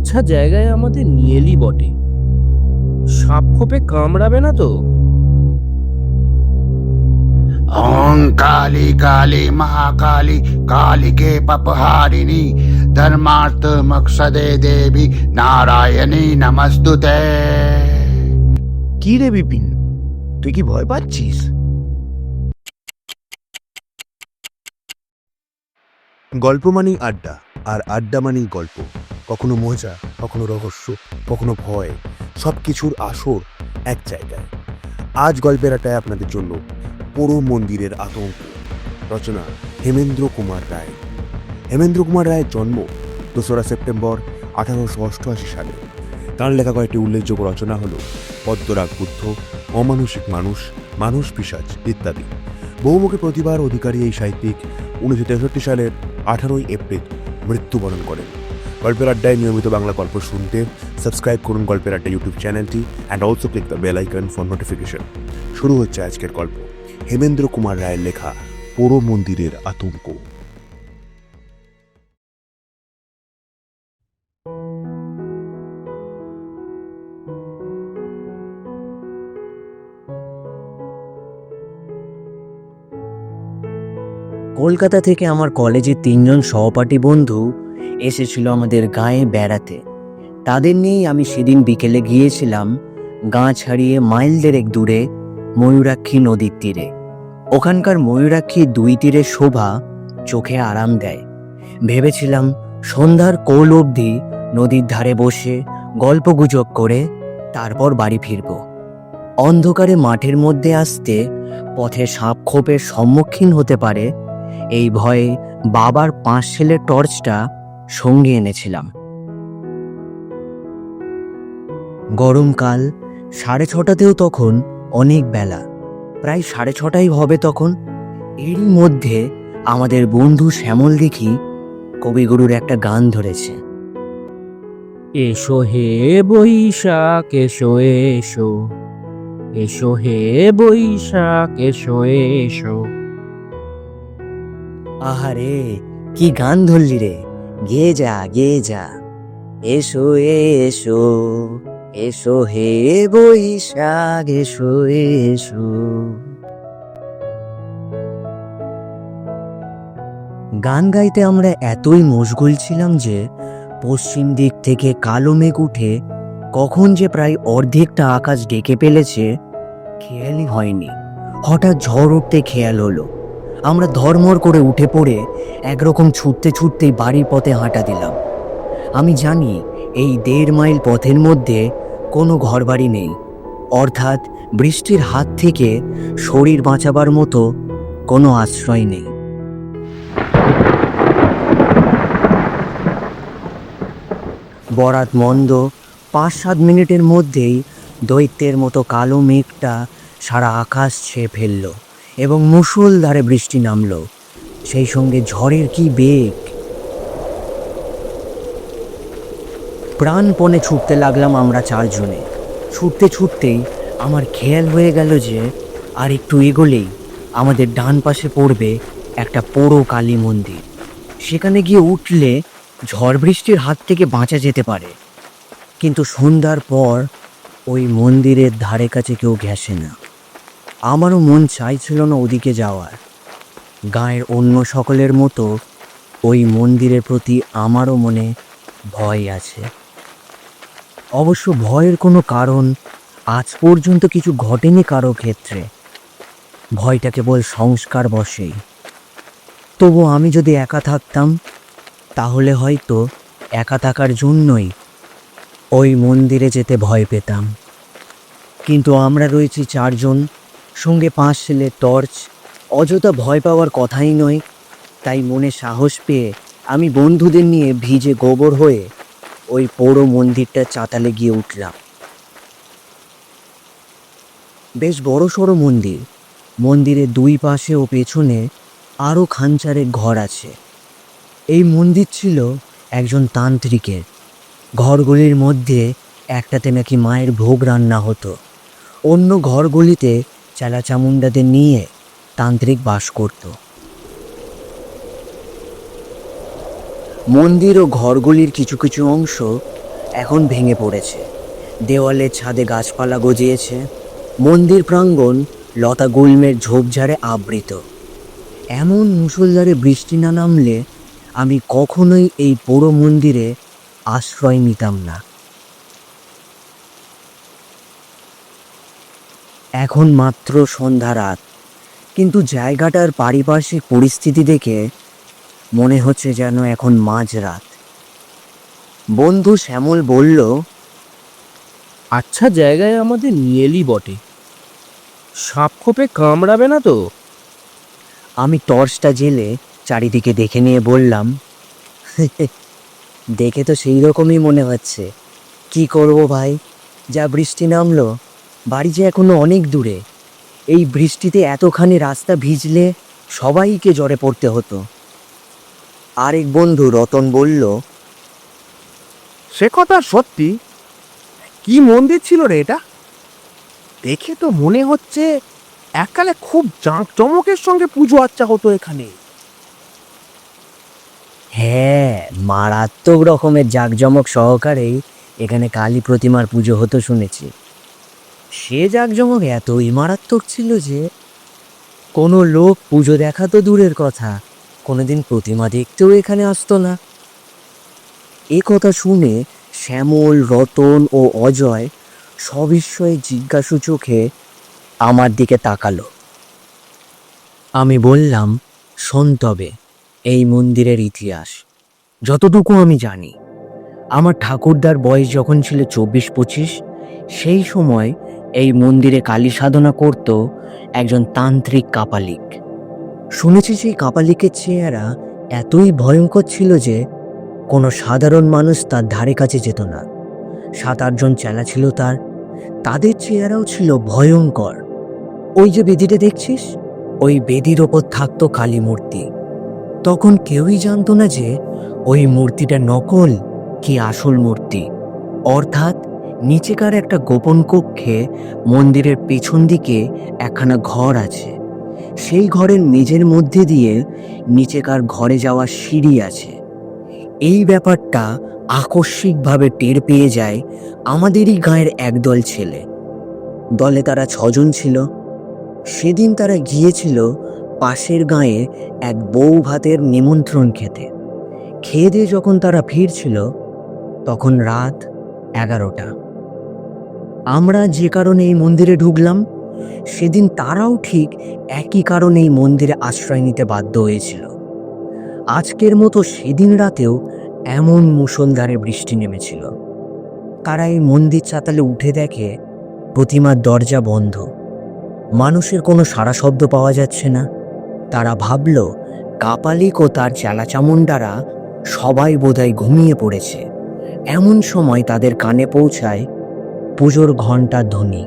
আচ্ছা জায়গায় আমাদের নিয়ে এলি বটে, সাপ খোপে কামড়াবে না তো? ओं काली काली महाकाली कालिके पपहारिणी धर्मार्थ मकसदे देवी नारायणी नमस्तुते। কি রে বিপিন, তুই কি ভয় পাচ্ছিস? গল্প মানেই আড্ডা, আর আড্ডা মানেই গল্প। কখনো মজা, কখনো রহস্য, কখনো ভয়, সব কিছুর আসর এক জায়গায়। আজ গল্পের আড্ডায় আপনাদের জন্য পোড়ো মন্দিরের আতঙ্ক। রচনা হেমেন্দ্র কুমার রায়। হেমেন্দ্র কুমার রায়ের জন্ম 2রা সেপ্টেম্বর 1888 সালে। তাঁর লেখা কয়েকটি উল্লেখযোগ্য রচনা হল পদ্মরাগ বুদ্ধ, অমানুষিক মানুষ, মানুষ পিশাচ ইত্যাদি। বহুমুখী প্রতিভার অধিকারী এই সাহিত্যিক 1963 সালের 18ই এপ্রিল মৃত্যুবরণ করেন। গল্পের আড্ডায় নিয়মিত বাংলা গল্প শুনতে সাবস্ক্রাইব করুন গল্পের আড্ডা ইউটিউব চ্যানেলটি and also click the bell icon for notification. শুরু হচ্ছে আজকের গল্প, হেমেন্দ্র কুমার রায়ের লেখা পোড়ো মন্দিরের আতঙ্ক। কলকাতা থেকে আমার কলেজের 3জন সহপাঠী বন্ধু এসেছিল আমাদের গাঁয়ে বেড়াতে। তাদের নিয়েই আমি সেদিন বিকেলে গিয়েছিলাম গাঁ ছাড়িয়ে মাইল দেড়েক দূরে ময়ূরাক্ষী নদীর তীরে। ওখানকার ময়ূরাক্ষীর 2 তীরের শোভা চোখে আরাম দেয়। ভেবেছিলাম সন্ধ্যার কোল অবধি নদীর ধারে বসে গল্পগুজব করে তারপর বাড়ি ফিরব। অন্ধকারে মাঠের মধ্যে আসতে পথে সাপ খোপের সম্মুখীন হতে পারে এই ভয়ে বাবার 5 সেলের টর্চটা সঙ্গে এনেছিলাম। গরমকাল, 6:30তেও তখন অনেক বেলা, প্রায় 6:30 হবে তখন। এরই মধ্যে আমাদের বন্ধু শ্যামল দেখি কবিগুরুর একটা গান ধরেছে। এসো হে বৈশাখ এসো এসো, এসো হে বৈশাখ এসো এসো। আহারে, কি গান ধরলি রে, গেয়ে যা গেয়ে যা। এসো এসো, এসো হে বৈশাখ এসো এসো। গান গাইতে আমরা এতই মশগুল ছিলাম যে পশ্চিম দিক থেকে কালো মেঘ উঠে কখন যে প্রায় অর্ধেকটা আকাশ ডেকে ফেলেছে খেয়ালই হয়নি। হঠাৎ ঝড় উঠতে খেয়াল হলো। আমরা ধর্মর করে উঠে পড়ে একরকম ছুটতে ছুটতেই বাড়ির পথে হাঁটা দিলাম। আমি জানি এই 1.5 মাইল পথের মধ্যে কোনো ঘরবাড়ি নেই, অর্থাৎ বৃষ্টির হাত থেকে শরীর বাঁচাবার মতো কোনো আশ্রয় নেই। বরাত মন্দ 5-7 মিনিটের মধ্যেই দৈত্যের মতো কালো মেঘটা সারা আকাশ ছেয়ে ফেলল এবং মুষলধারে বৃষ্টি নামল। সেই সঙ্গে ঝড়ের কি বেগ! প্রাণপণে ছুটতে লাগলাম আমরা 4 জনে। ছুটতে ছুটতেই আমার খেয়াল হয়ে গেল যে আর একটু এগোলেই আমাদের ডান পাশে পড়বে একটা পোড়ো কালী মন্দির। সেখানে গিয়ে উঠলে ঝড় বৃষ্টির হাত থেকে বাঁচা যেতে পারে। কিন্তু সন্ধ্যার পর ওই মন্দিরের ধারে কাছে কেউ ঘেঁষে না। আমারও মন চাইছিল না ওদিকে যাওয়ার। গাঁয়ের অন্য সকলের মতো ওই মন্দিরের প্রতি আমারও মনে ভয় আছে। অবশ্য ভয়ের কোনো কারণ আজ পর্যন্ত কিছু ঘটেনি কারো ক্ষেত্রে। ভয়টা কেবল সংস্কার বশেই। তবু আমি যদি একা থাকতাম তাহলে হয়তো একা থাকার জন্যই ওই মন্দিরে যেতে ভয় পেতাম। কিন্তু আমরা রয়েছি 4 জন, সঙ্গে 5 সেলের টর্চ। অযথা ভয় পাওয়ার কথাই নয়। তাই মনে সাহস পেয়ে আমি বন্ধুদের নিয়ে ভিজে গোবর হয়ে ওই পোড়ো মন্দিরটা চাতালে গিয়ে উঠলাম। বেশ বড় সড়ো মন্দির। মন্দিরের 2 পাশে ও পেছনে আরও খানচারেক ঘর আছে। এই মন্দির ছিল একজন তান্ত্রিকের। ঘরগুলির মধ্যে একটাতে নাকি মায়ের ভোগ রান্না হতো। অন্য ঘরগুলিতে চেলা চামুন্ডাদের নিয়ে তান্ত্রিক বাস করত। মন্দির ও ঘরগুলির কিছু কিছু অংশ এখন ভেঙে পড়েছে। দেওয়ালের ছাদে গাছপালা গজিয়েছে, মন্দির প্রাঙ্গণ লতা গুল্মের ঝোপঝাড়ে আবৃত। এমন মুষলধারে বৃষ্টি না নামলে আমি কখনোই এই পোড়ো মন্দিরে আশ্রয় নিতাম না। এখন মাত্র সন্ধ্যা রাত, কিন্তু জায়গাটার পারিপার্শ্বিক পরিস্থিতি দেখে মনে হচ্ছে যেন এখন মাঝরাত। বন্ধু শ্যামল বলল, আচ্ছা জায়গায় আমাদের নিয়ে এলি বটে, সাপ খোপে কামড়াবে না তো? আমি টর্চটা জেলে চারিদিকে দেখে নিয়ে বললাম, দেখে তো সেই রকমই মনে হচ্ছে। কি করব ভাই, যা বৃষ্টি নামলো, বাড়ি যে এখনো অনেক দূরে। এই বৃষ্টিতে এতখানি রাস্তা ভিজলে সবাইকে জ্বরে পড়তে হতো। আরেক বন্ধু রতন বলল, সে কথা সত্যি। কি মন্দির ছিল রে এটা? দেখে তো মনে হচ্ছে এককালে খুব জাঁকজমকের সঙ্গে পুজো আচ্চা হতো এখানে। হ্যাঁ, মারাত্মক রকমের জাঁকজমক সহকারেই এখানে কালী প্রতিমার পুজো হতো শুনেছি। সে জাঁকজমক এতই মারাত্মক ছিল যে কোনো লোক পুজো দেখা তো দূরের কথা, কোনোদিন প্রতিমা দেখতেও এখানে আসতো না। এ কথা শুনে শ্যামল, রতন ও অজয় সবিস্ময়ে জিজ্ঞাসু চোখে আমার দিকে তাকালো। আমি বললাম, শোন তবে এই মন্দিরের ইতিহাস যতটুকু আমি জানি। আমার ঠাকুরদার বয়স যখন ছিল 24-25, সেই সময় এই মন্দিরে কালী সাধনা করত একজন তান্ত্রিক কাপালিক। শুনেছি সেই কাপালিকের চেহারা এতই ভয়ঙ্কর ছিল যে কোনো সাধারণ মানুষ তার ধারে কাছে যেত না। 7-8 জন চেলা ছিল তার, তাদের চেহারাও ছিল ভয়ঙ্কর। ওই যে বেদিটা দেখছিস, ওই বেদির ওপর থাকতো কালী মূর্তি। তখন কেউই জানতো না যে ওই মূর্তিটা নকল কি আসল মূর্তি। অর্থাৎ নিচেকার একটা গোপন কক্ষে মন্দিরের পেছন দিকে একখানা ঘর আছে। সেই ঘরের মেঝের মধ্যে দিয়ে নিচেকার ঘরে যাওয়ার সিঁড়ি আছে। এই ব্যাপারটা আকস্মিকভাবে টের পেয়ে যায় আমাদেরই গাঁয়ের একদল ছেলে। দলে তারা 6 জন ছিল। সেদিন তারা গিয়েছিল পাশের গাঁয়ে এক বউ ভাতের নিমন্ত্রণ খেতে। খেয়ে দিয়ে যখন তারা ফিরছিল তখন রাত 11টা। আমরা যে কারণে এই মন্দিরে ঢুকলাম, সেদিন তারাও ঠিক একই কারণে এই মন্দিরে আশ্রয় নিতে বাধ্য হয়েছিল। আজকের মতো সেদিন রাতেও এমন মুষলধারে বৃষ্টি নেমেছিল। তারা এই মন্দির চাতালে উঠে দেখে প্রতিমার দরজা বন্ধ, মানুষের কোনো সাড়া শব্দ পাওয়া যাচ্ছে না। তারা ভাবল কাপালিক ও তার চেলাচামুন্ডারা সবাই বোধহয় ঘুমিয়ে পড়েছে। এমন সময় তাদের কানে পৌঁছায় পুজোর ঘণ্টার ধ্বনি।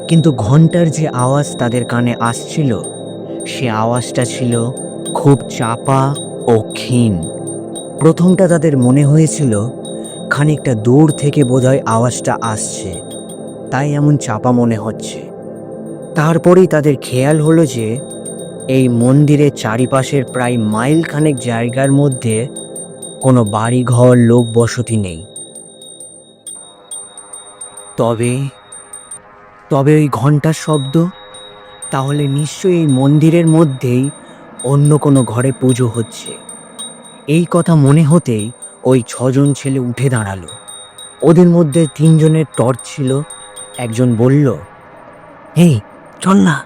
কিন্তু ঘণ্টার যে আওয়াজ তাদের কানে আসছিল, সে আওয়াজটা ছিল খুব চাপা ও ক্ষীণ। প্রথমটা তাদের মনে হয়েছিল খানিকটা দূর থেকে বোধহয় আওয়াজটা আসছে, তাই এমন চাপা মনে হচ্ছে। তারপরেই তাদের খেয়াল হলো যে এই মন্দিরের চারিপাশের প্রায় মাইল খানেক জায়গার মধ্যে কোনো বাড়িঘর, লোক বসতি নেই। তবে তবে ওই ঘণ্টার শব্দ, তাহলে নিশ্চয়ই এই মন্দিরের মধ্যেই অন্য কোনো ঘরে পুজো হচ্ছে। এই কথা মনে হতেই ওই 6 জন ছেলে উঠে দাঁড়ালো। ওদের মধ্যে 3 জনের টর্চ ছিল। একজন বলল, হেই চল না,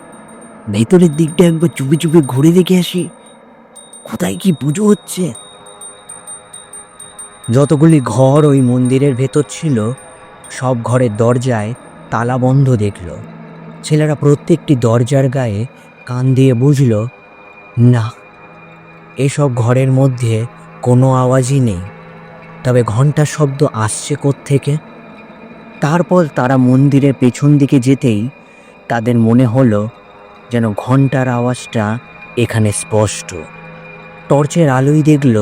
ভেতরের দিকটা একবার চুপি চুপি ঘুরে দেখে আসি, কোথায় কি পুজো হচ্ছে। যতগুলি ঘর ওই মন্দিরের ভেতর ছিল, সব ঘরের দরজায় তালা বন্ধ দেখল। ছেলেরা প্রত্যেকটি দরজার গায়ে কান দিয়ে বুঝল, না, এসব ঘরের মধ্যে কোনো আওয়াজই নেই। তবে ঘণ্টার শব্দ আসছে কোত্থেকে? তারপর তারা মন্দিরের পেছন দিকে যেতেই তাদের মনে হলো যেন ঘণ্টার আওয়াজটা এখানে স্পষ্ট। টর্চের আলোয় দেখল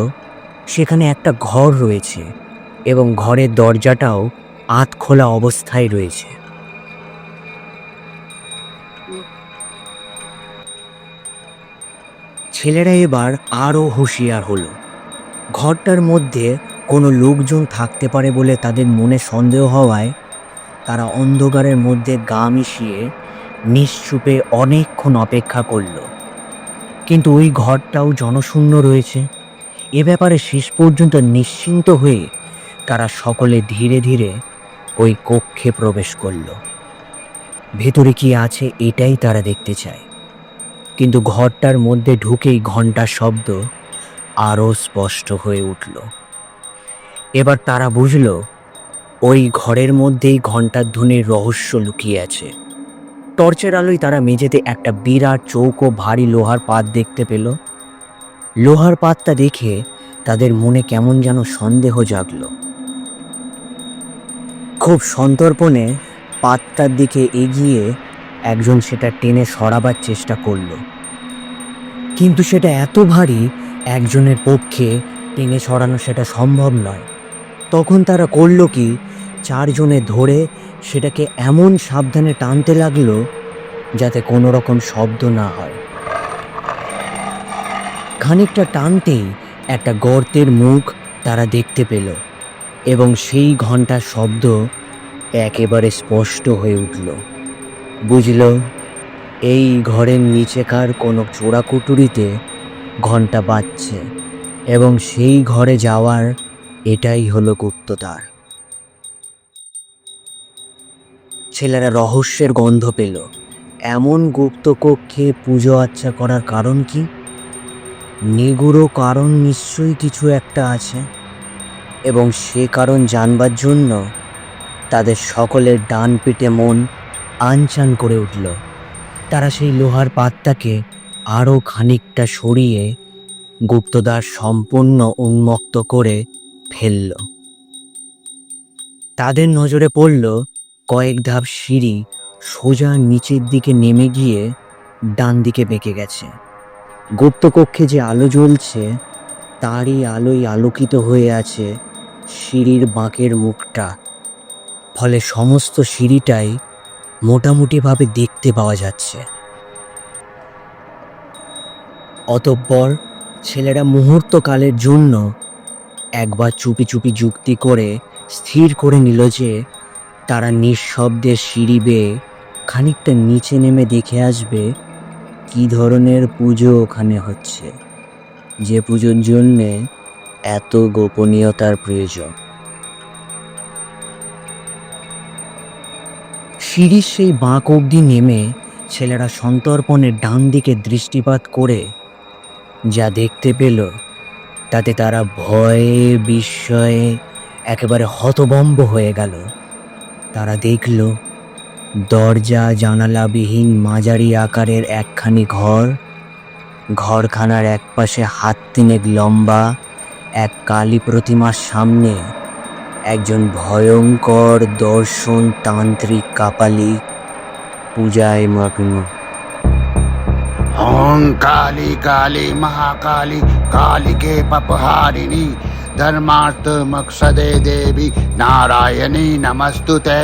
সেখানে একটা ঘর রয়েছে এবং ঘরের দরজাটাও আধ খোলা অবস্থায় রয়েছে। ছেলেরা এবার আরও হুঁশিয়ার হলো। ঘরটার মধ্যে কোনো লোকজন থাকতে পারে বলে তাদের মনে সন্দেহ হওয়ায় তারা অন্ধকারের মধ্যে গা মিশিয়ে নিশ্চুপে অনেকক্ষণ অপেক্ষা করল। কিন্তু ওই ঘরটাও জনশূন্য রয়েছে। এ ব্যাপারে শেষ পর্যন্ত নিশ্চিন্ত হয়ে তারা সকলে ধীরে ধীরে ওই কক্ষে প্রবেশ করল। ভেতরে কি আছে এটাই তারা দেখতে চায়। কিন্তু ঘরটার মধ্যে ঢুকেই ঘণ্টার শব্দ আরও স্পষ্ট হয়ে উঠল। এবার তারা বুঝল ওই ঘরের মধ্যেই ঘণ্টার ধ্বনির রহস্য লুকিয়ে আছে। টর্চের আলোয় তারা মেঝেতে একটা বিরাট চৌকো ভারী লোহার পাত দেখতে পেল। লোহার পাতটা দেখে তাদের মনে কেমন যেন সন্দেহ জাগল। খুব সন্তর্পণে পাতটার দিকে এগিয়ে একজন সেটা টেনে সরাবার চেষ্টা করল, কিন্তু সেটা এত ভারী একজনের পক্ষে টেনে সরানো সেটা সম্ভব নয়। তখন তারা করল কি, চারজনে ধরে সেটাকে এমন সাবধানে টানতে লাগলো যাতে কোনো রকম শব্দ না হয়। খানিকটা টানতেই একটা গর্তের মুখ তারা দেখতে পেল এবং সেই ঘণ্টার শব্দ একেবারে স্পষ্ট হয়ে উঠল। বুঝল এই ঘরের নিচেকার কোনো চোরাকুটুরিতে ঘণ্টা বাজছে এবং সেই ঘরে যাওয়ার এটাই হলো গুপ্তদ্বার। ছেলেরা রহস্যের গন্ধ পেল। এমন গুপ্ত কক্ষে পুজো আচ্ছা করার কারণ কি? নিগূঢ় কারণ নিশ্চয়ই কিছু একটা আছে, এবং সে কারণ জানবার জন্য তাদের সকলের ডান পিঠে মন আনচান করে উঠল। তারা সেই লোহার পাতটাকে আরও খানিকটা সরিয়ে গুপ্তদ্বার সম্পূর্ণ উন্মুক্ত করে ফেলল। তাদের নজরে পড়ল কয়েক ধাপ সিঁড়ি সোজা নিচের দিকে নেমে গিয়ে ডান দিকে বেঁকে গেছে। গুপ্তকক্ষে যে আলো জ্বলছে তারই আলোয় আলোকিত হয়ে আছে সিঁড়ির বাঁকের মুখটা, ফলে সমস্ত সিঁড়িটাই মোটামুটিভাবে দেখতে পাওয়া যাচ্ছে। অতঃপর ছেলেরা মুহূর্তকালের জন্য একবার চুপি চুপি যুক্তি করে স্থির করে নিল যে তারা নিঃশব্দে সিঁড়ি বেয়ে খানিকটা নিচে নেমে দেখে আসবে কি ধরনের পুজো ওখানে হচ্ছে, যে পুজোর জন্যে এত গোপনীয়তার প্রয়োজন। সিঁড়ির সেই বাঁক অবধি নেমে ছেলেরা সন্তর্পণে ডান দিকে দৃষ্টিপাত করে যা দেখতে পেল তাতে তারা ভয়ে বিস্ময়ে একেবারে হতভম্ব হয়ে গেল। তারা দেখল দরজা জানালাবিহীন মাঝারি আকারের একখানি ঘর। ঘরখানার একপাশে হাত তিনেক লম্বা এক কালী প্রতিমার সামনে একজন ভয়ঙ্কর দর্শন তান্ত্রিক কাপালিক পূজায় মগ্ন। ओं काली काली महाकाली कालिके पपहारिणी धर्मार्थ मकसदे देवी नारायणी नमस्तुते।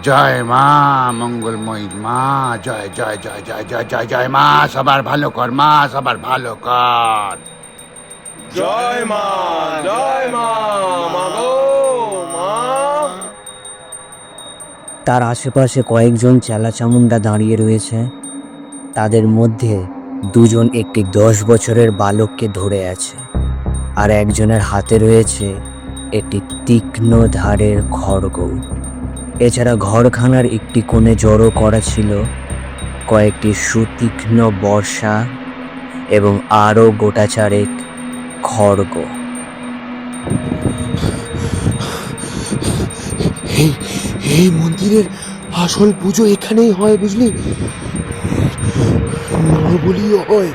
জয় মা মঙ্গলময়ী মা, জয় জয় জয় জয় জয় জয় জয় মা, সবার ভালো কর মা, সবার ভালো কর। জয় মা, জয় মা, মাগো মা। তার আশেপাশে কয়েকজন চেলাচামুন্ডা দাঁড়িয়ে রয়েছে। তাদের মধ্যে দুজন একটি 10 বছরের বালককে ধরে আছে, আর একজনের হাতে রয়েছে একটি তীক্ষ্ণ ধারের খড়গ। এছাড়া ঘরখানার একটি কোণে জড়ো করা ছিল কয়েকটি সুতীক্ষ্ণ বর্ষা এবং আরও গোটাচারেক খড়গ। এই মন্দিরের আসল পুজো এখানেই হয়, বুঝলি? না বলিও হয়।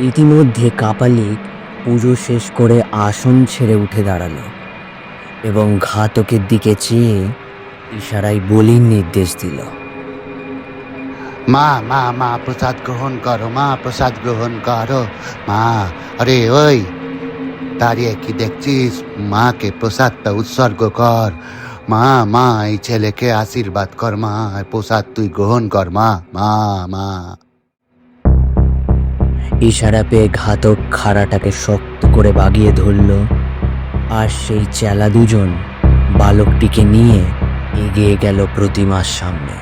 ইতিমধ্যে কাপালিক পুজো শেষ করে আসন ছেড়ে উঠে দাঁড়ালো এবং ঘাতকের দিকে চেয়ে ইশারায় বলির নির্দেশ দিল। মা মা মা, প্রসাদ গ্রহণ করো মা, প্রসাদ গ্রহণ করো মা। আরে ওই দাঁড়িয়ে কি দেখছিস? মাকে প্রসাদটা উৎসর্গ কর মা। মা এই ছেলেকে আশীর্বাদ কর মা, প্রসাদ তুই গ্রহণ কর মা। মা মা। ইশারা পেয়ে ঘাতক খাড়াটাকে শক্ত করে বাগিয়ে ধরল, আর সেই চেলা দুজন বালকটিকে নিয়ে এগিয়ে গেল প্রতিমার সামনে।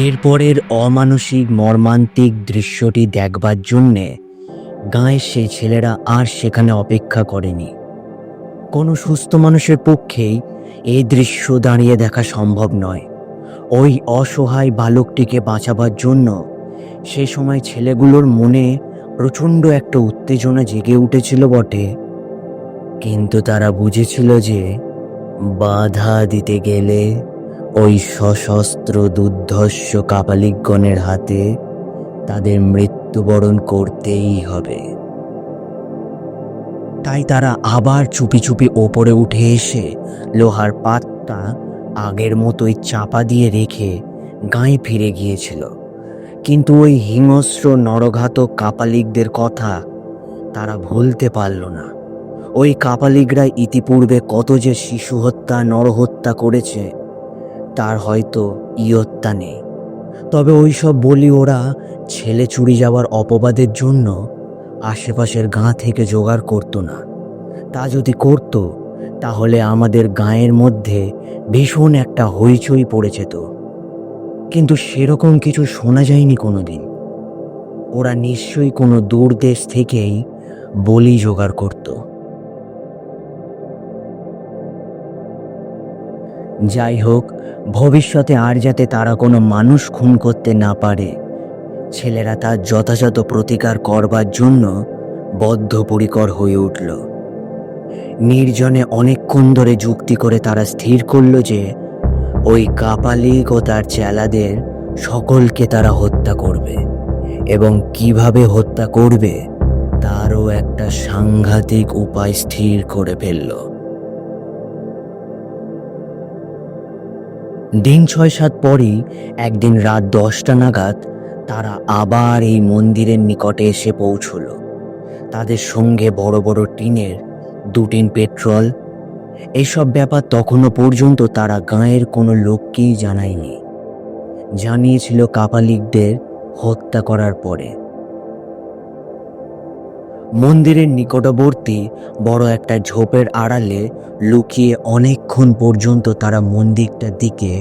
এরপরের অমানসিক মর্মান্তিক দৃশ্যটি দেখবার জন্যে গাঁয়ের সেই ছেলেরা আর সেখানে অপেক্ষা করেনি। কোনো সুস্থ মানুষের পক্ষেই এই দৃশ্য দাঁড়িয়ে দেখা সম্ভব নয়। ওই অসহায় বালকটিকে বাঁচাবার জন্য সে সময় ছেলেগুলোর মনে প্রচণ্ড একটা উত্তেজনা জেগে উঠেছিল বটে, কিন্তু তারা বুঝেছিল যে বাধা দিতে গেলে ওই সশস্ত্র দুর্ধর্ষ কাপালিকগণের হাতে তাদের মৃত্যুবরণ করতেই হবে। তাই তারা আবার চুপি চুপি ওপরে উঠে এসে লোহার পাতটা আগের মতোই চাপা দিয়ে রেখে গাঁয়ে ফিরে গিয়েছিল। কিন্তু ওই হিংস্র নরঘাতক কাপালিকদের কথা তারা ভুলতে পারল না। ওই কাপালিকরা ইতিপূর্বে কত যে শিশু হত্যা নরহত্যা করেছে তার হয়তো ইয়ত্তা নেই। তবে ওই সব বলি ওরা ছেলে চুরি যাওয়ার অপবাদের জন্য আশেপাশের গাঁ থেকে জোগাড় করতো না। তা যদি করত তাহলে আমাদের গাঁয়ের মধ্যে ভীষণ একটা হইচই পড়ে যেত। কিন্তু সেরকম কিছু শোনা যায়নি কোনোদিন। ওরা নিশ্চয়ই কোনো দূর দেশ থেকেই বলি জোগাড় করত। যাই হোক, ভবিষ্যতে আর যাতে তারা কোনো মানুষ খুন করতে না পারে, ছেলেরা তার যথাযথ প্রতিকার করবার জন্য বদ্ধপরিকর হয়ে উঠল। নির্জনে অনেকক্ষণ ধরে যুক্তি করে তারা স্থির করল যে ওই কাপালিক ও তার চেলাদের সকলকে তারা হত্যা করবে, এবং কিভাবে হত্যা করবে তারও একটা সাংঘাতিক উপায় স্থির করে ফেলল। দিন ৬-৭ পরই একদিন রাত 10টা নাগাদ তারা আবার এই মন্দিরের নিকটে এসে পৌঁছল। তাদের সঙ্গে বড় বড় টিনের 2 টিন পেট্রোল। এইসব ব্যাপার তখনও পর্যন্ত তারা গাঁয়ের কোনো লোককেই জানায়নি। জানিয়েছিল কাপালিকদের হত্যা করার পরে। মন্দিরের নিকটবর্তী বড় একটা ঝোপের আড়ালে লুকিয়ে অনেকক্ষণ পর্যন্ত তারা মন্দিরটার দিকে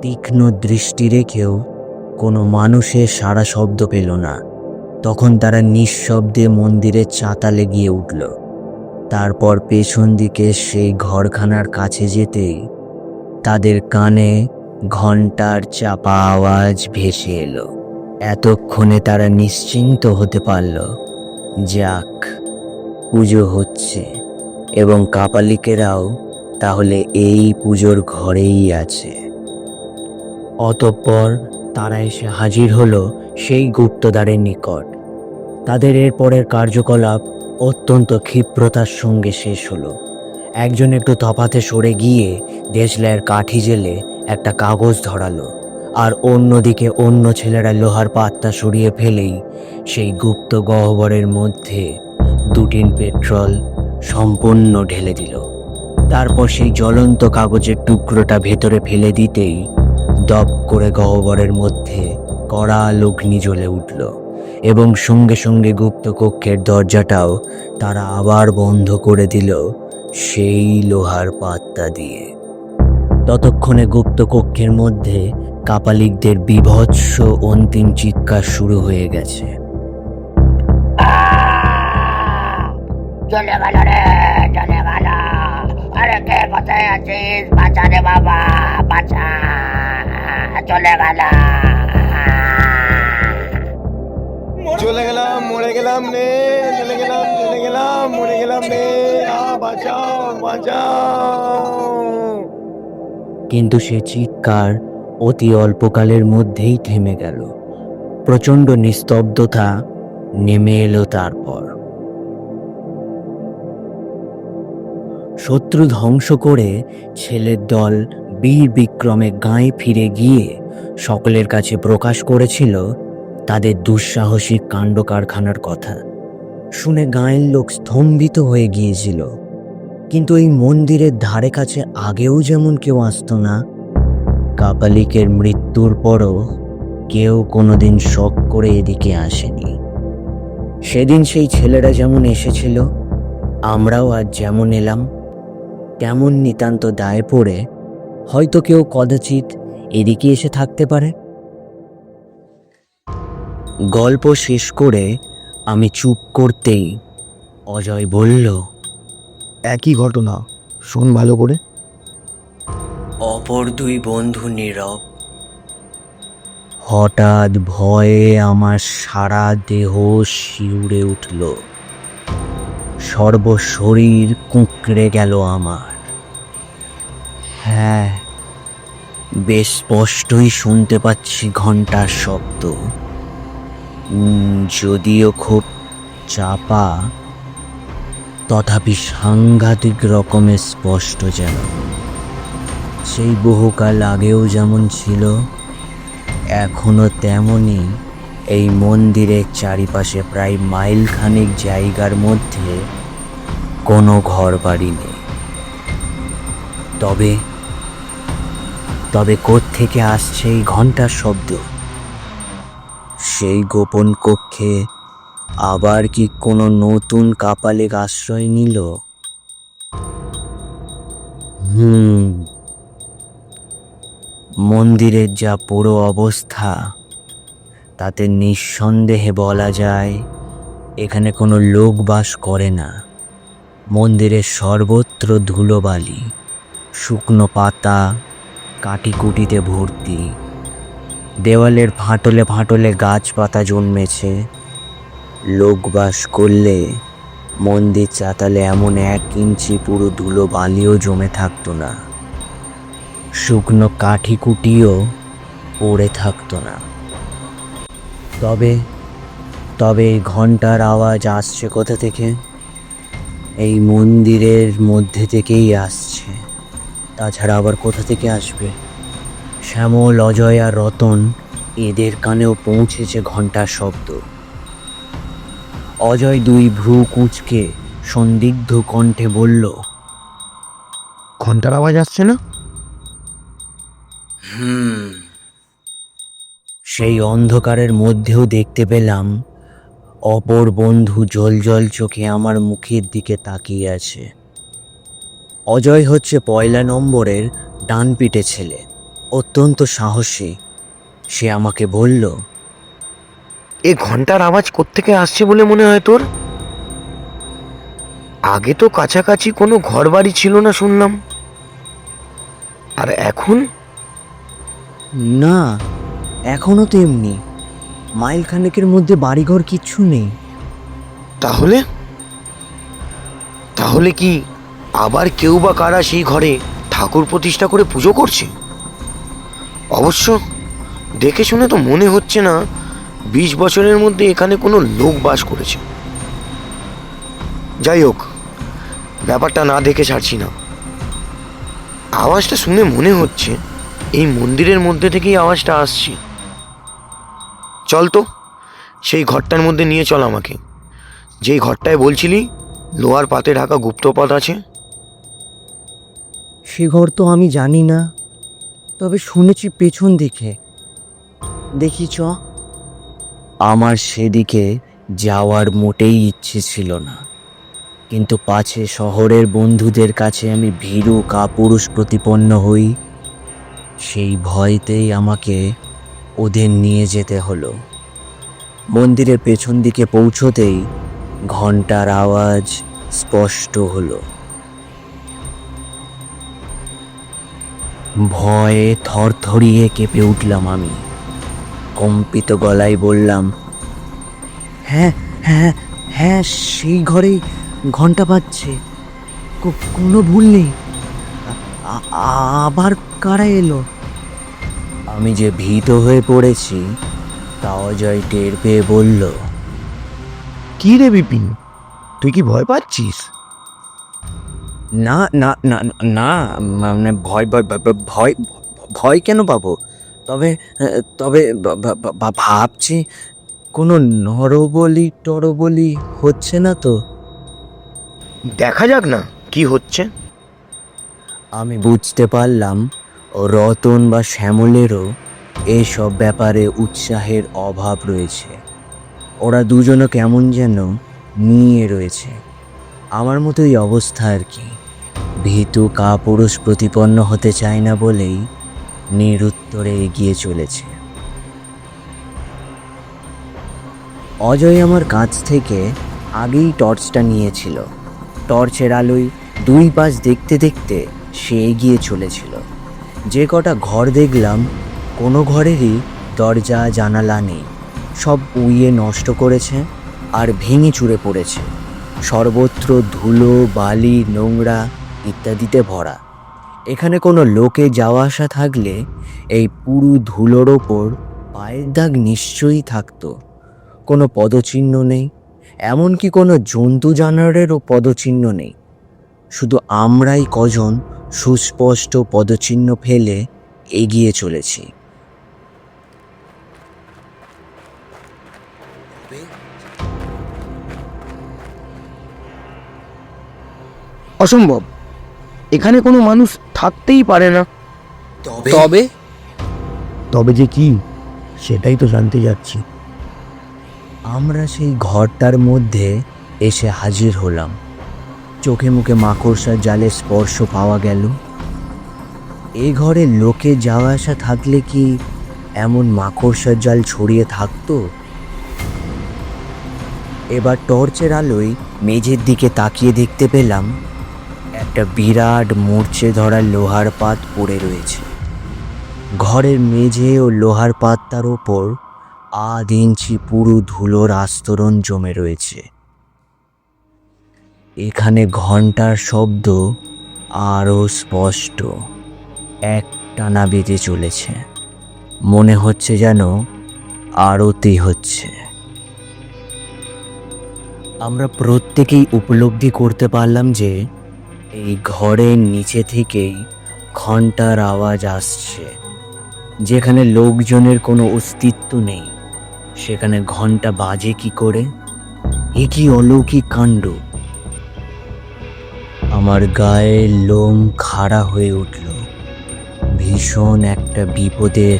তীক্ষ্ণ দৃষ্টি রেখেও কোনো মানুষের সাড়া শব্দ পেল না। তখন তারা নিঃশব্দে মন্দিরের চাতালে গিয়ে উঠল। তারপর পেছন দিকে সেই ঘরখানার কাছে যেতেই তাদের কানে ঘণ্টার চাপা আওয়াজ ভেসে এলো। এতক্ষণে তারা নিশ্চিন্ত হতে পারল, যাক, পুজো হচ্ছে এবং কাপালিকেরাও তাহলে এই পুজোর ঘরেই আছে। অতঃপর তারা এসে হাজির হলো সেই গুপ্তদ্বারের নিকট। তাদের এরপরের কার্যকলাপ অত্যন্ত ক্ষিপ্রতার সঙ্গে শেষ হলো। একজন একটু তফাতে সরে গিয়ে দেশলাইয়ের কাঠি জেলে একটা কাগজ ধরালো, আর অন্যদিকে অন্য ছেলেরা লোহার পাতটা সরিয়ে ফেলেই সেই গুপ্ত গহ্বরের মধ্যে 2 টিন পেট্রোল সম্পূর্ণ ঢেলে দিল। তারপর সেই জ্বলন্ত কাগজের টুকরোটা ভেতরে ফেলে দিতেই দপ করে গহ্বরের মধ্যে কড়াল অগ্নি জ্বলে উঠল, এবং সঙ্গে সঙ্গে গুপ্ত কক্ষের দরজাটাও তারা আবার বন্ধ করে দিল সেই লোহার পাতটা দিয়ে। ততক্ষণে গুপ্ত কক্ষের মধ্যে কাপালিকদের বীভৎস অন্তিম চিৎকার শুরু হয়ে গেছে। চলে গেল রে, চলে গেল। আরে কে কোথায় আছিস? বাঁচা রে বাবা, বাঁচা। চলে গেল। চলে গেলাম, মরে গেলাম রে, চলে গেলাম, চলে গেলাম, মরে গেলাম রে, বাঁচাও, বাঁচাও। কিন্তু সে চিৎকার অতি অল্পকালের মধ্যেই থেমে গেল। প্রচণ্ড নিস্তব্ধতা নেমে এলো। তারপর শত্রু ধ্বংস করে ছেলের দল বীর বিক্রমে গাঁয়ে ফিরে গিয়ে সকলের কাছে প্রকাশ করেছিল তাদের দুঃসাহসিক কাণ্ড কারখানার কথা। শুনে গাঁয়ের লোক স্তম্ভিত হয়ে গিয়েছিল। কিন্তু এই মন্দিরের ধারে কাছে আগেও যেমন কেউ আসতো না, কাপালিকের মৃত্যুর পরও কেউ কোনোদিন শখ করে এদিকে আসেনি। সেদিন সেই ছেলেরা যেমন এসেছিল, আমরাও আজ যেমন এলাম, তেমন নিতান্ত দায়ে পড়ে হয়তো কেউ কদাচিৎ এদিকে এসে থাকতে পারে। গল্প শেষ করে আমি চুপ করতেই অজয় বলল, একই ঘটনা, শোন ভালো করে। অপর দুই বন্ধু নীরব। হঠাৎ ভয়ে আমার সারা দেহ শিউরে উঠল, সর্বশরীর কুঁকড়ে গেল আমার। হ্যাঁ, বেশ স্পষ্টই শুনতে পাচ্ছি ঘন্টার শব্দ, যদিও খুব চাপা, তথাপি সাংঘাতিক রকমের স্পষ্ট যেন। সেই বহুকাল আগেও যেমন ছিল, এখনো তেমনই এই মন্দিরের চারিপাশে প্রায় মাইলখানেক জায়গার মধ্যে কোনো ঘর বাড়ি নেই। তবে তবে কোত্থেকে আসছে এই ঘন্টার শব্দ? সেই গোপন কক্ষে আবার কি কোনো নতুন কাপালিক আশ্রয় নিল? মন্দিরের যা পুরো অবস্থা, তাতে নিঃসন্দেহে বলা যায় এখানে কোনো লোক বাস করে না। মন্দিরের সর্বত্র ধুলোবালি, শুকনো পাতা, কাটিকুটিতে ভর্তি। দেওয়ালের ফাটলে ফাটলে গাছপাতা জন্মেছে। লোক বাস করলে মন্দির চাতালে এমন 1 ইঞ্চি পুরো ধুলোবালিও জমে থাকতো না, শুকনো কাঠিকুটিও পড়ে থাকতো না। তবে তবে এই ঘন্টার আওয়াজ আসছে কোথা থেকে? এই মন্দিরের মধ্যে থেকেই আসছে, তাছাড়া আবার কোথা থেকে আসবে? শ্যামল, অজয় আর রতন, এদের কানেও পৌঁছেছে ঘন্টার শব্দ। অজয় 2 ভ্রু কুঁচকে সন্দিগ্ধ কণ্ঠে বলল, ঘন্টার আওয়াজ আসছে না? সেই অন্ধকারের মধ্যেও দেখতে পেলাম অপর বন্ধু জলজল চোখে আমার মুখের দিকে তাকিয়ে আছে। অজয় হচ্ছে 1 নম্বরের ডান পিঠে ছেলে, অত্যন্ত সাহসী। সে আমাকে বলল, এ ঘন্টার আওয়াজ কোত্থেকে আসছে বলে মনে হয় তোর? আগে তো কাছাকাছি কোনো ঘর বাড়ি ছিল না শুনলাম, আর এখন? না, এখনো তো এমনি, মাইলখানেকের মধ্যে বাড়িঘর কিচ্ছু নেই। তাহলে তাহলে কি আবার কেউ বা কারা সেই ঘরে ঠাকুর প্রতিষ্ঠা করে পুজো করছে? অবশ্য দেখে শুনে তো মনে হচ্ছে না 20 বছরের মধ্যে এখানে কোনো লোক বাস করেছে। যাই হোক, ব্যাপারটা না দেখে ছাড়ছি না। আওয়াজটা শুনে মনে হচ্ছে এই মন্দিরের মধ্যে থেকেই আওয়াজটা আসছে। চল তো, সেই ঘরটার মধ্যে নিয়ে চল আমাকে, যেই ঘরটায় বলছিলি লোহার পাতে ঢাকা গুপ্তপথ আছে। সে ঘর তো আমি জানি না, তবে শুনেছি পেছন দিকে। দেখি চ। আমার সেদিকে যাওয়ার মোটেই ইচ্ছে ছিল না, কিন্তু পাছে শহরের বন্ধুদের কাছে আমি ভীরু কাপুরুষ প্রতিপন্ন হই, সেই ভয়তেই আমাকে ওদের নিয়ে যেতে হলো। মন্দিরের পেছন দিকে পৌঁছতেই ঘন্টার আওয়াজ স্পষ্ট হলো। ভয়ে থরথরিয়ে কেঁপে উঠলাম আমি। কম্পিত গলায় বললাম, হ্যাঁ হ্যাঁ হ্যাঁ, সেই ঘরেই ঘন্টা বাজছে, কোনো ভুল নেই। আবার কারা এলো? আমি যে ভীত হয়ে পড়েছি তা অজয় টের পেয়ে বলল, কি রে বিপিন, তুই কি ভয় পাচ্ছিস? না না না না, মানে ভয় ভয় ভয় ভয় কেন পাবো? তবে তবে ভাবছি কোনো নরবলি টরবলি হচ্ছে না তো? দেখা যাক না কি হচ্ছে। আমি বুঝতে পারলাম ও রতন বা শ্যামলেরও এসব ব্যাপারে উৎসাহের অভাব রয়েছে। ওরা দুজনও কেমন যেন নিয়ে রয়েছে। আমার মতোই অবস্থা আর কি। ভীতু কাপুরুষ প্রতিপন্ন হতে চায় না বলেই নিরুত্তরে এগিয়ে চলেছে। অজয় আমার কাছ থেকে আগেই টর্চটা নিয়েছিল। টর্চের আলোয় দুই পাশ দেখতে দেখতে সে এগিয়ে চলেছিল। যে কটা ঘর দেখলাম কোনো ঘরেরই দরজা জানালা নেই, সব উইয়ে নষ্ট করেছে আর ভেঙে চুরে পড়েছে। সর্বত্র ধুলো, বালি, নোংরা ইত্যাদিতে ভরা। এখানে কোনো লোকে যাওয়া আসা থাকলে এই পুরু ধুলোর ওপর পায়ের দাগ নিশ্চয়ই থাকতো। কোনো পদচিহ্ন নেই, এমনকি কোনো জন্তু জানোয়ারেরও পদচিহ্ন নেই। শুধু আমরাই কজন সুস্পষ্ট পদচিহ্ন ফেলে এগিয়ে চলেছি। অসম্ভব, এখানে কোনো মানুষ থাকতেই পারে না। তবে তবে যে কি, সেটাই তো জানতে যাচ্ছি। আমরা সেই ঘরটার মধ্যে এসে হাজির হলাম। চোখে মুখে মাকড়সার জালের স্পর্শ পাওয়া গেল। এই ঘরে লোকে যাওয়া আসা থাকলে কি এমন মাকড়সার জাল ছড়িয়ে থাকতো? এবার টর্চের আলোয় মেঝের দিকে তাকিয়ে দেখতে পেলাম একটা বিরাট মূর্ছে ধরা লোহার পাত পড়ে রয়েছে। ঘরের মেঝে ও লোহার পাতটার ওপর 1/2 ইঞ্চি পুরু ধুলোর আস্তরণ জমে রয়েছে। এখানে ঘন্টার শব্দ আরও স্পষ্ট একটানা বেজে চলেছে। মনে হচ্ছে যেন আরতি হচ্ছে। আমরা প্রত্যেকেই উপলব্ধি করতে পারলাম যে এই ঘরের নিচে থেকেই ঘন্টার আওয়াজ আসছে। যেখানে লোকজনের কোনো অস্তিত্ব নেই সেখানে ঘন্টা বাজে কি করে? এ কি অলৌকিক কাণ্ড! আমার গায়ের লোম খাড়া হয়ে উঠল। ভীষণ একটা বিপদের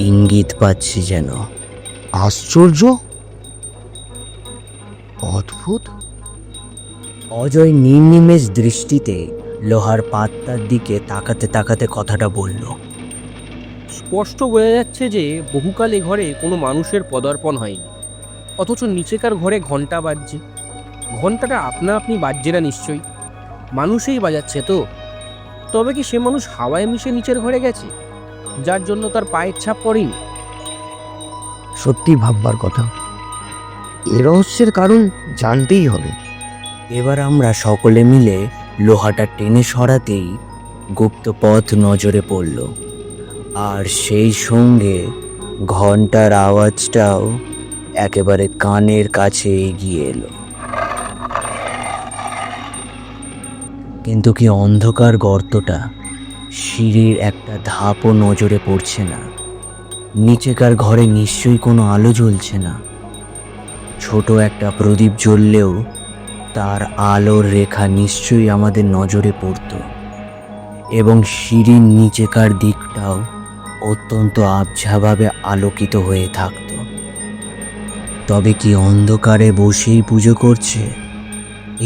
ইঙ্গিত পাচ্ছি যেন। আশ্চর্য, অদ্ভুত। অজয় নির্নিমেষ দৃষ্টিতে লোহার পাতটার দিকে তাকাতে তাকাতে কথাটা বলল। স্পষ্ট বোঝা যাচ্ছে যে বহুকাল এ ঘরে কোনো মানুষের পদার্পণ হয়নি, অথচ নিচেকার ঘরে ঘন্টা বাজছে। ঘন্টাটা আপনা আপনি বাজছে না নিশ্চয়ই, মানুষই বাজাচ্ছে তো। তবে কি সে মানুষ হাওয়ায় মিশে নিচের ঘরে গেছে, যার জন্য তার পায়ের ছাপ পড়েনি? সত্যি ভাববার কথা। এ রহস্যের কারণ জানতেই হবে। এবার আমরা সকলে মিলে লোহাটা টেনে সরাতেই গুপ্ত পথ নজরে পড়ল, আর সেই সঙ্গে ঘন্টার আওয়াজটাও একেবারে কানের কাছে এগিয়ে এলো। কিন্তু কি অন্ধকার গর্তটা, সিঁড়ির একটা ধাপও নজরে পড়ছে না। নিচেকার ঘরে নিশ্চয়ই কোনো আলো জ্বলছে না। ছোট একটা প্রদীপ জ্বললেও তার আলোর রেখা নিশ্চয়ই আমাদের নজরে পড়ত, এবং সিঁড়ির নিচেকার দিকটাও অত্যন্ত আবঝাভাবে আলোকিত হয়ে থাকত। তবে কি অন্ধকারে বসেই পুজো করছে?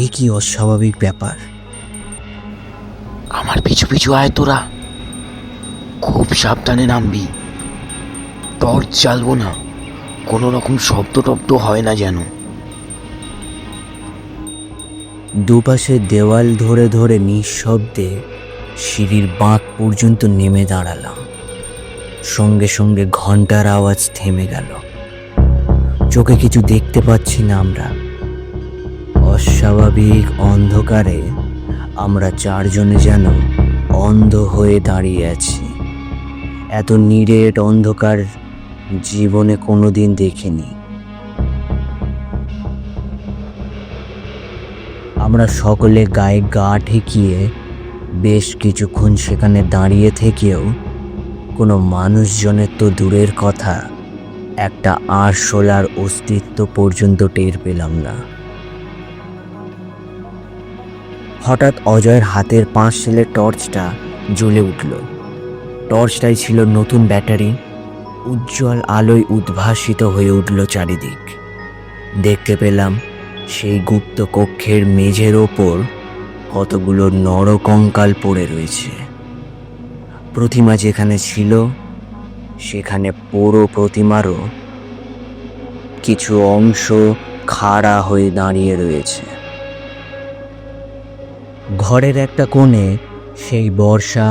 এ কি অস্বাভাবিক ব্যাপার! আমার পিছু পিছু আয় তোরা, খুব সাবধানে নামবি। টর্চ জ্বালবো না, কোনো রকম শব্দ টব্দ হয় না যেন। দুপাশে দেওয়াল ধরে ধরে নিঃশব্দে সিঁড়ির বাঁক পর্যন্ত নেমে দাঁড়ালাম। সঙ্গে সঙ্গে ঘন্টার আওয়াজ থেমে গেল। চোখে কিছু দেখতে পাচ্ছি না আমরা। অস্বাভাবিক অন্ধকারে আমরা চারজনে যেন অন্ধ হয়ে দাঁড়িয়ে আছি। এত নিরেট অন্ধকার জীবনে কোনোদিন দেখিনি। আমরা সকলে গায়ে গা ঠেকিয়ে বেশ কিছুক্ষণ সেখানে দাঁড়িয়ে থেকেও কোনো মানুষজনের তো দূরের কথা, একটা আরশোলার অস্তিত্ব পর্যন্ত টের পেলাম না। হঠাৎ অজয়ের হাতের 5 সেলের টর্চটা জ্বলে উঠল। টর্চটাই ছিল নতুন ব্যাটারি, উজ্জ্বল আলোয় উদ্ভাসিত হয়ে উঠল চারিদিক। দেখতে পেলাম সেই গুপ্ত কক্ষের মেঝের ওপর কতগুলো নরকঙ্কাল পড়ে রয়েছে। প্রতিমা যেখানে ছিল সেখানে পুরো প্রতিমারও কিছু অংশ খাড়া হয়ে দাঁড়িয়ে রয়েছে। ঘরের একটা কোণে সেই বর্ষা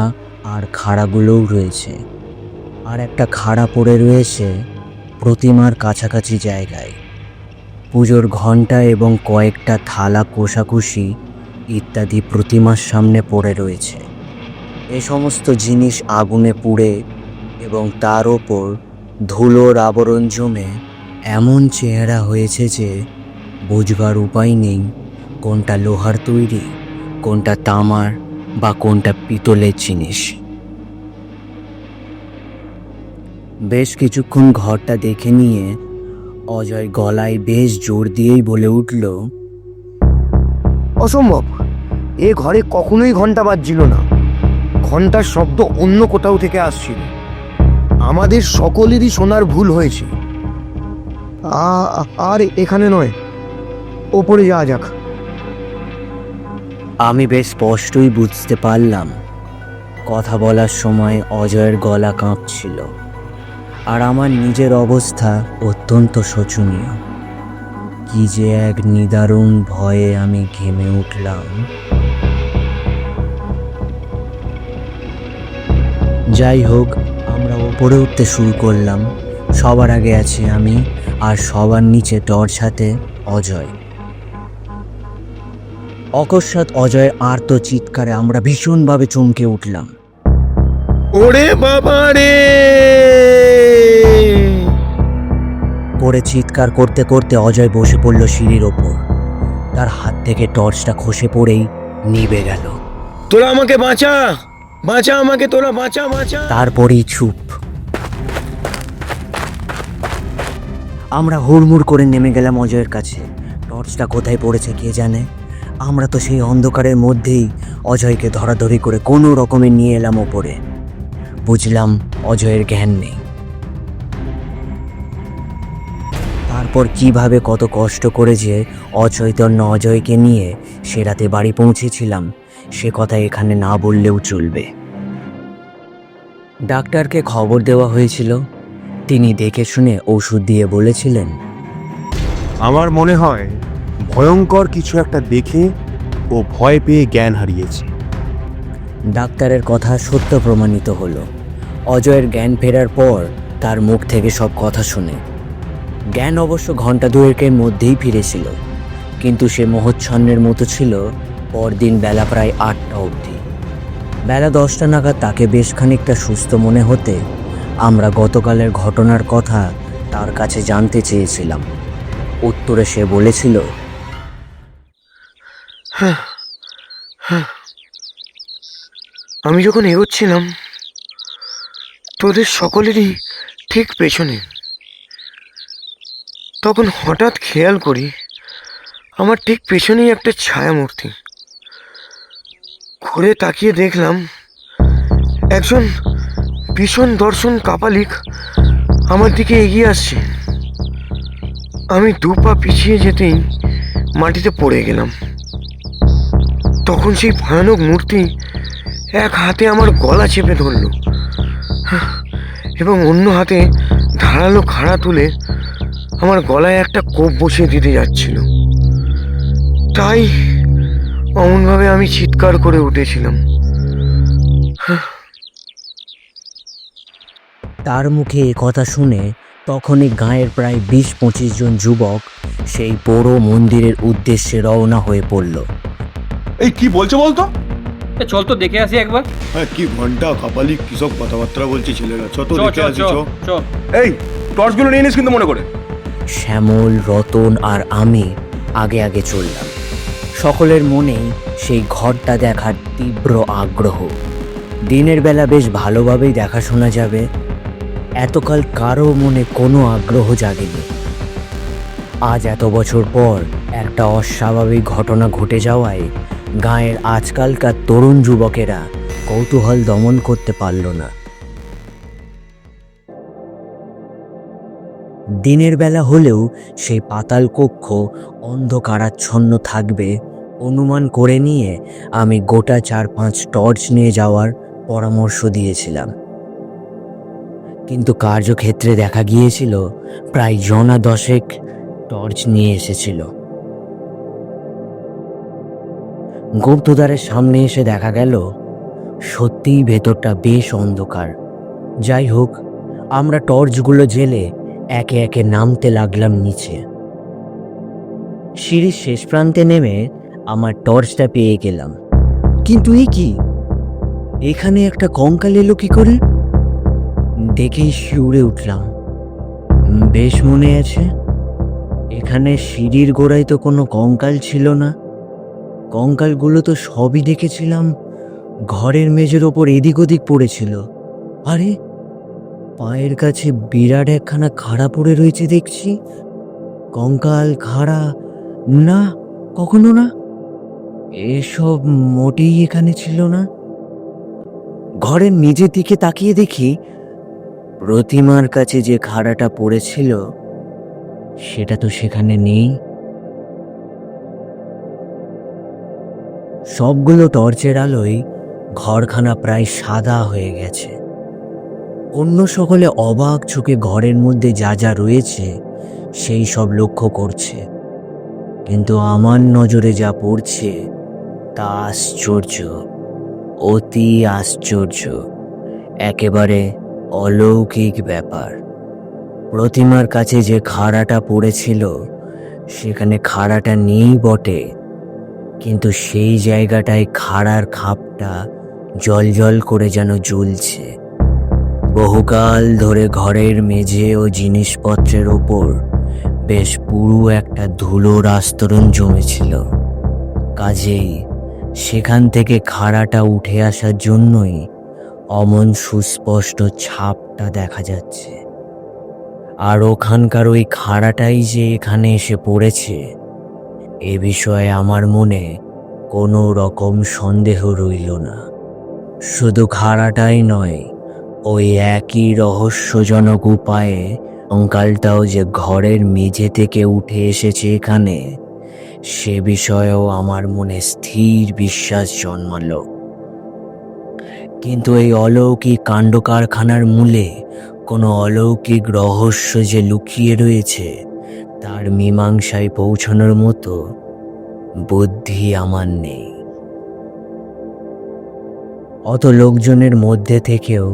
আর খাড়াগুলোও রয়েছে, আর একটা খাড়া পড়ে রয়েছে প্রতিমার কাছাকাছি জায়গায়। পুজোর ঘণ্টা এবং কয়েকটা থালা কোষাকুষি ইত্যাদি প্রতিমার সামনে পড়ে রয়েছে। এ সমস্ত জিনিস আগুনে পুড়ে এবং তার ওপর ধুলোর আবরণ জমে এমন চেহারা হয়েছে যে বুঝবার উপায় নেই কোনটা লোহার তৈরি, কোনটা তামার বা কোনটা পিতলের জিনিস। বেশ কিছুক্ষণ ঘরটা দেখে নিয়ে অজয় গলায় বেশ জোর দিয়েই বলে উঠল, অসম্ভব, এ ঘরে কখনোই ঘন্টা বাজছিল না। ঘন্টার শব্দ অন্য কোথাও থেকে আসছিল। আমাদের সকলেরই শোনার ভুল হয়েছে। আর এখানে নয়, ওপরে যাওয়া যাক। আমি বেশ স্পষ্টই বুঝতে পারলাম কথা বলার সময় অজয়ের গলা কাঁপছিল, আর আমার নিজের অবস্থা অত্যন্ত শোচনীয়। কি যে এক নিদারুণ ভয়ে আমি ঘেমে উঠলাম। যাই হোক, আমরা ওপরে উঠতে শুরু করলাম। সবার আগে আছি আমি, আর সবার নিচে টর্চ হাতে অজয়। অকস্মাৎ অজয়ের আর্ত চিৎকারে আমরা ভীষণভাবে চমকে উঠলাম। ওরে বাবা রে! করে চিৎকার করতে করতে অজয় বসে পড়ল সিঁড়ির ওপর। তার হাত থেকে টর্চটা খসে পড়েই নিভে গেল। তোরা আমাকে বাঁচা, বাঁচা আমাকে, তোরা বাঁচা, বাঁচা। তারপরেই চুপ। আমরা হুড়মুড় করে নেমে গেলাম অজয়ের কাছে। টর্চটা কোথায় পড়েছে কে জানে। আমরা তো সেই অন্ধকারের মধ্যেই অজয়কে ধরাধরি করে কোনো রকমে নিয়ে এলাম ওপরে। বুঝলাম অজয়ের জ্ঞান নেই। তারপর কিভাবে কত কষ্ট করে যে অচৈতন্য অজয়কে নিয়ে সে রাতে বাড়ি পৌঁছেছিলাম সে কথা এখানে না বললেও চলবে। ডাক্তারকে খবর দেওয়া হয়েছিল। তিনি দেখে শুনে ওষুধ দিয়ে বলেছিলেন, আমার মনে হয় ভয়ঙ্কর কিছু একটা দেখে ও ভয় পেয়ে জ্ঞান হারিয়েছে। ডাক্তারের কথা সত্য প্রমাণিত হলো। অজয়ের জ্ঞান ফেরার পর তার মুখ থেকে সব কথা শুনে জ্ঞান অবশ্য ঘন্টা দুয়েকের মধ্যেই ফিরেছিল, কিন্তু সে মোহচ্ছন্নের মতো ছিল পরদিন বেলা প্রায় 8টা অবধি। বেলা 10টা নাগাদ তাকে বেশ খানিকটা সুস্থ মনে হতে আমরা গতকালের ঘটনার কথা তার কাছে জানতে চেয়েছিলাম। উত্তরে সে বলেছিল, আমি যখন এগোচ্ছিলাম তোদের সকলেরই ঠিক পেছনে, তখন হঠাৎ খেয়াল করি আমার ঠিক পেছনেই একটা ছায়ামূর্তি। ঘুরে তাকিয়ে দেখলাম একজন ভীষণ দর্শন কাপালিক আমার দিকে এগিয়ে আসছে। আমি 2 পা পিছিয়ে যেতেই মাটিতে পড়ে গেলাম। তখন সেই ভয়ানক মূর্তি এক হাতে আমার গলা চেপে ধরল এবং অন্য হাতে ধারালো খাড়া তুলে আমার গলায় একটা কোপ বসিয়ে দিতে যাচ্ছিল। তাই অমনভাবে আমি চিৎকার করে উঠেছিলাম। তার মুখে এ কথা শুনে তখনই গাঁয়ের প্রায় 20-25 জন যুবক সেই বড় মন্দিরের উদ্দেশ্যে রওনা হয়ে পড়ল। এই কি বলছো বলতো? চল তো দেখে আসি একবার। হ্যাঁ, কি ঘন্টা কাপালি কিসব কথাবার্তা বলছে ছেলেরা। চ তো চ দেখে চ আসি, চ চ। চ। এই টর্চগুলো নিয়ে নিস কিন্তু মনে করে। শ্যামল, রতন আর আমি আগে আগে চললাম। সকলের মনেই সেই ঘরটা দেখার তীব্র আগ্রহ। দিনের বেলা বেশ ভালোভাবেই দেখাশোনা যাবে, এতকাল কারো মনে কোনো আগ্রহ জাগেনি। আজ এত বছর পর একটা অস্বাভাবিক ঘটনা ঘটে যাওয়ায় গাঁয়ের আজকালকার তরুণ যুবকেরা কৌতূহল দমন করতে পারল না। দিনের বেলা হলেও সেই পাতাল কক্ষ অন্ধকারাচ্ছন্ন থাকবে অনুমান করে নিয়ে আমি গোটা 4-5 টর্চ নিয়ে যাওয়ার পরামর্শ দিয়েছিলাম। কিন্তু কার্যক্ষেত্রে দেখা গিয়েছিল প্রায় জনা 10 টর্চ নিয়ে এসেছিল। গুপ্তদ্বারের সামনে এসে দেখা গেল সত্যিই ভেতরটা বেশ অন্ধকার। যাই হোক, আমরা টর্চগুলো জেলে একে একে নামতে লাগলাম নিচে। সিঁড়ির শেষ প্রান্তে নেমে আমার টর্চটা পেয়ে গেলাম। কিন্তু এ কি, এখানে একটা কঙ্কাল এলো কি করে? দেখেই শিউরে উঠলাম। বেশ মনে আছে, এখানে সিঁড়ির গোড়ায় তো কোনো কঙ্কাল ছিল না। কঙ্কালগুলো তো সবই দেখেছিলাম ঘরের মেঝের ওপর এদিক ওদিক পড়েছিল। আরে, পায়ের কাছে বিরাট একখানা খাড়া পড়ে রয়েছে দেখছি। কঙ্কাল, খাড়া, না, কখনো না, এসব মোটেই এখানে ছিল না। ঘরের নিজের দিকে তাকিয়ে দেখি প্রতিমার কাছে যে খাড়াটা পড়েছিল সেটা তো সেখানে নেই। সবগুলো টর্চের আলোয় ঘরখানা প্রায় সাদা হয়ে গেছে। অন্য সকলে অবাক চোখে ঘরের মধ্যে যা যা রয়েছে সেই সব লক্ষ্য করছে, কিন্তু আমার নজরে যা পড়ছে তা আশ্চর্য, অতি আশ্চর্য, একেবারে অলৌকিক ব্যাপার। প্রতিমার কাছে যে খাড়াটা পড়েছিল সেখানে খাড়াটা নেই বটে, কিন্তু সেই জায়গাটায় খাড়ার খাপটা জ্বলজ্বল করে যেন জ্বলছে। বহুকাল ধরে ঘরের মেঝে ও জিনিসপত্রের ওপর বেশ পুরু একটা ধুলোর আস্তরণ জমেছিল। কাজেই সেখান থেকে খাড়াটা উঠে আসার জন্যই অমন সুস্পষ্ট ছাপটা দেখা যাচ্ছে। আর ওখানকার ওই খাড়াটাই যে এখানে এসে পড়েছে এ বিষয়ে আমার মনে কোনো রকম সন্দেহ রইল না। শুধু খাড়াটাই নয়, ওই একই রহস্যজনক উপায়ে কঙ্কালটাও যে ঘরের মেঝে থেকে উঠে এসেছে এখানে, সে বিষয়েও আমার মনে স্থির বিশ্বাস জন্মালো। কিন্তু এই অলৌকিক কাণ্ড কারখানার মূলে কোনো অলৌকিক রহস্য যে লুকিয়ে রয়েছে তার মীমাংসায় পৌঁছানোর মতো বুদ্ধি আমার নেই। অত লোকজনের মধ্যে থেকেও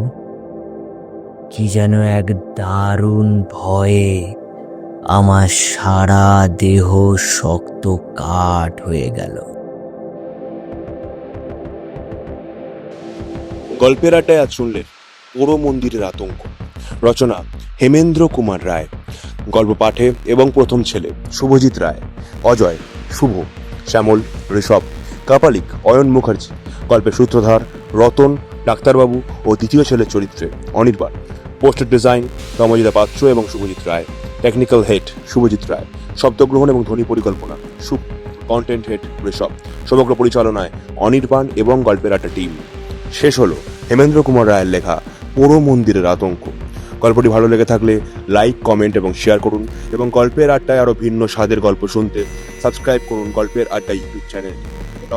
কি যেন এক দারুণ ভয়ে আমার সারা দেহ শক্ত কাঠ হয়ে গেল। গল্পের আড্ডায় আজ শুনলেন পোড়ো মন্দিরের আতঙ্ক। রচনা হেমেন্দ্র কুমার রায়। গল্প পাঠে এবং প্রথম ছেলে শুভজিৎ রায়, অজয়, শুভ, শ্যামল, ঋষভ, কাপালিক, অয়ন মুখার্জি। গল্পের সূত্রধার রতন, ডাক্তারবাবু ও দ্বিতীয় ছেলের চরিত্রে অনির্বাণ। পোস্টার ডিজাইন রমজিতা পাত্র এবং শুভজিৎ রায়। টেকনিক্যাল হেড শুভজিৎ রায়। শব্দগ্রহণ এবং ধ্বনি পরিকল্পনা শুভ। Content head Rishabh. সমগ্র পরিচালনায় অনির্বাণ এবং গল্পের আড্ডা টিম। শেষ হলো হেমেন্দ্র কুমার রায়ের লেখা পোড়ো মন্দিরের আতঙ্ক। গল্পটি ভালো লেগে থাকলে লাইক, কমেন্ট এবং শেয়ার করুন, এবং গল্পের আড্ডায় আরও ভিন্ন স্বাদের গল্প শুনতে সাবস্ক্রাইব করুন গল্পের আড্ডা YouTube channel.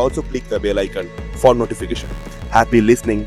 Also click the bell icon for notification. Happy listening.